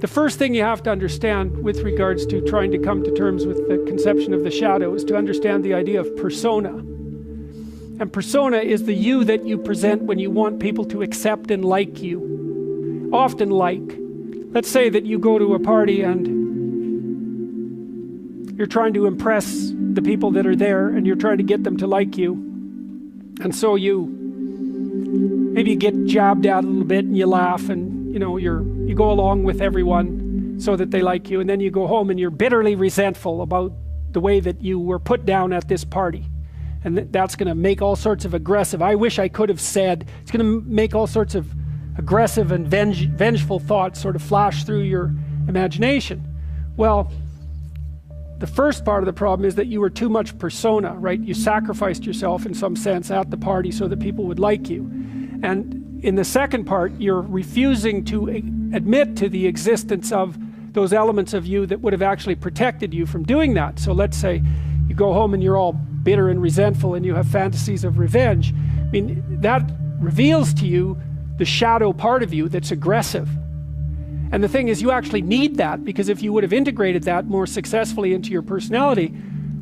the first thing you have to understand with regards to trying to come to terms with the conception of the shadow is to understand the idea of persona. And persona is the you that you present when you want people to accept and like you. Often like. Let's say that you go to a party and you're trying to impress the people that are there and you're trying to get them to like you. And so maybe you get jabbed at a little bit and you laugh and you go along with everyone so that they like you, and then you go home and you're bitterly resentful about the way that you were put down at this party. And that's going to make all sorts of aggressive, I wish I could have said, it's going to make all sorts of aggressive and vengeful thoughts sort of flash through your imagination. Well, the first part of the problem is that you were too much persona, right? You sacrificed yourself in some sense at the party so that people would like you. And in the second part, you're refusing to admit to the existence of those elements of you that would have actually protected you from doing that. So let's say you go home and you're all bitter and resentful and you have fantasies of revenge. I mean, that reveals to you the shadow part of you that's aggressive. And the thing is, you actually need that, because if you would have integrated that more successfully into your personality,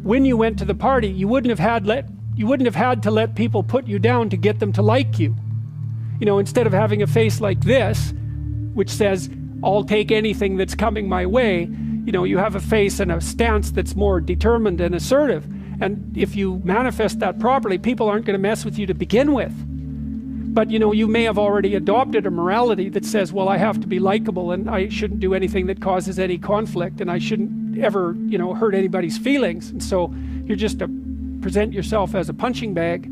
when you went to the party, you wouldn't have had to let people put you down to get them to like you. Instead of having a face like this, which says, I'll take anything that's coming my way, you have a face and a stance that's more determined and assertive. And if you manifest that properly, people aren't going to mess with you to begin with. But you may have already adopted a morality that says, well, I have to be likable and I shouldn't do anything that causes any conflict and I shouldn't ever, hurt anybody's feelings. And so you're just to present yourself as a punching bag,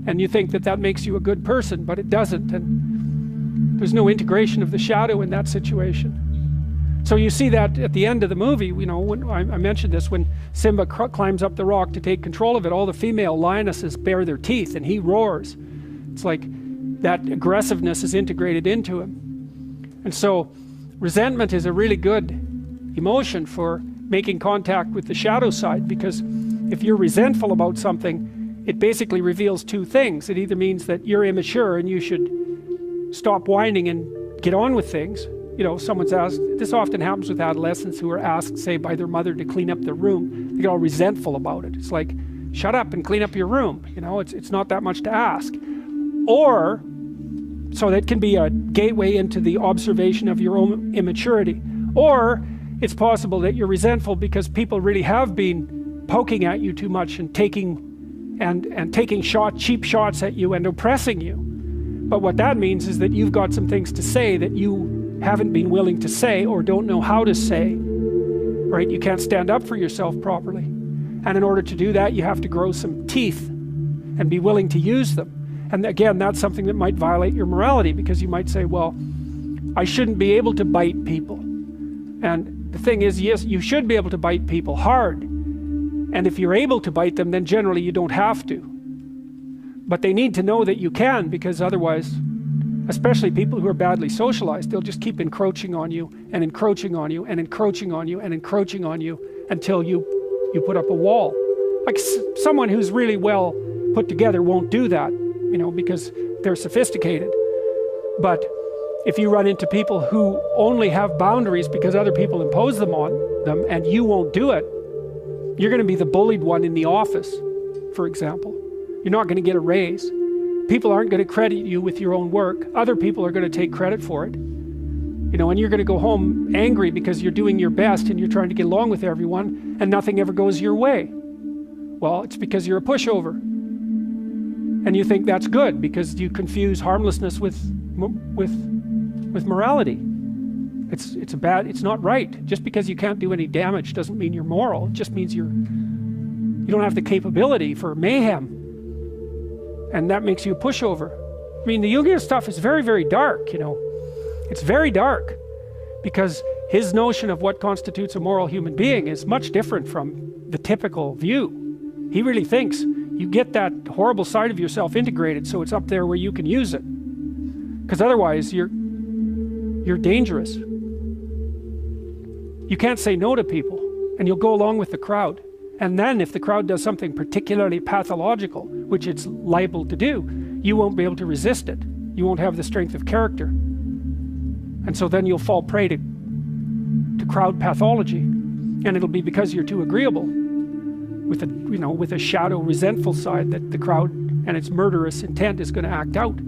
and you think that makes you a good person, but it doesn't. And there's no integration of the shadow in that situation. So you see that at the end of the movie, when I mentioned this, when Simba climbs up the rock to take control of it, all the female lionesses bare their teeth and he roars. It's like that aggressiveness is integrated into him. And so resentment is a really good emotion for making contact with the shadow side, because if you're resentful about something, it basically reveals two things. It either means that you're immature and you should stop whining and get on with things. Someone's asked, this often happens with adolescents who are asked, say, by their mother to clean up their room. They get all resentful about it. It's like, shut up and clean up your room. It's not that much to ask. Or, so that can be a gateway into the observation of your own immaturity. Or, it's possible that you're resentful because people really have been poking at you too much and taking cheap shots at you and oppressing you. But what that means is that you've got some things to say that you haven't been willing to say or don't know how to say, right? You can't stand up for yourself properly. And in order to do that, you have to grow some teeth and be willing to use them. And again, that's something that might violate your morality, because you might say, well, I shouldn't be able to bite people. And the thing is, yes, you should be able to bite people hard. And if you're able to bite them, then generally you don't have to. But they need to know that you can, because otherwise, especially people who are badly socialized, they'll just keep encroaching on you and encroaching on you and encroaching on you and encroaching on you until you put up a wall. Like someone who's really well put together won't do that, because they're sophisticated. But if you run into people who only have boundaries because other people impose them on them and you won't do it, you're going to be the bullied one in the office, for example. You're not going to get a raise. People aren't going to credit you with your own work. Other people are going to take credit for it. And you're going to go home angry because you're doing your best and you're trying to get along with everyone and nothing ever goes your way. Well, it's because you're a pushover. And you think that's good because you confuse harmlessness with morality. It's not right. Just because you can't do any damage doesn't mean you're moral. It just means you don't have the capability for mayhem. And that makes you a pushover. I mean, the Jungian stuff is very, very dark, It's very dark, because his notion of what constitutes a moral human being is much different from the typical view. He really thinks you get that horrible side of yourself integrated so it's up there where you can use it. Because otherwise you're dangerous. You can't say no to people, and you'll go along with the crowd. And then if the crowd does something particularly pathological, which it's liable to do, you won't be able to resist it. You won't have the strength of character. And so then you'll fall prey to to crowd pathology, and it'll be because you're too agreeable with a, with a shadow resentful side that the crowd and its murderous intent is going to act out.